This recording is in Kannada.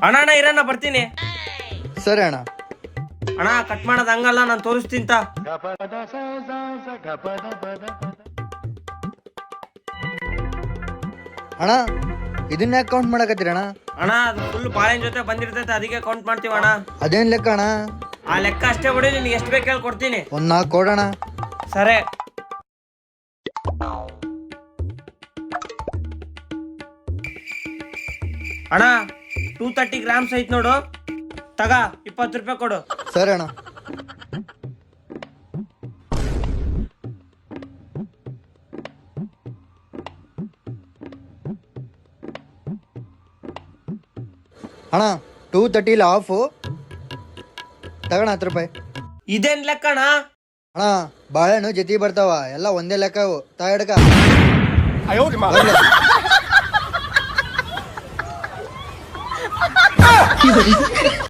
ಅಣ್ಣ ಅಣ್ಣ ಇರಣ್ಣ ಬರ್ತೀನಿ. ಸರಿ ಅಣ್ಣ. ಅಣ್ಣ ಕಟ್ ಮಾಡೋದ್ ಹಂಗಲ್ಲ, ನಾನು ತೋರಿಸ್ತೀಂತ. ಅಣ್ಣ ಇದನ್ನ ಯಾಕೆ ಕೌಂಟ್ ಮಾಡಕತ್ತೀರ ಅಣ್ಣ? ಅಣ್ಣ ಅದು ಫುಲ್ ಬಾಳೆನ್ ಜೊತೆ ಬಂದಿರ್ತೈತೆ, ಅದಕ್ಕೆ ಕೌಂಟ್ ಮಾಡ್ತೀವಿ ಅಣ್ಣ. ಅದೇನ್ ಲೆಕ್ಕ ಅಣ್ಣ? ಆ ಲೆಕ್ಕ ಅಷ್ಟೇ ಬಿಡಿ, ನಿನ್ಗೆ ಎಷ್ಟು ಬೇಕು ಹೇಳಿ ಕೊಡ್ತೀನಿ. ಒಂದ್ 4 ಕೊಡೋಣ. ಸರಿ ಅಣ್ಣ 230 ಗ್ರಾಮ್ಸ್ ಐತ್ ನೋಡು, ತಗ 20 ರೂಪಾಯಿ ಕೊಡು. ಸರಿ ಅಣ್ಣ. ಅಣ್ಣ 230 ಆಫ್ ತಗೋಣ 10 ರೂಪಾಯಿ. ಇದೇನ್ ಲೆಕ್ಕ ಅಣ್ಣ? ಅಣ್ಣ ಬಾಳೆಹಣ್ಣು ಜೊತೆ ಬರ್ತಾವ, ಎಲ್ಲ ಒಂದೇ ಲೆಕ್ಕ ಅವು. ತಾ ಹಿಡ್ಕ. ಬರ್ಲೆ.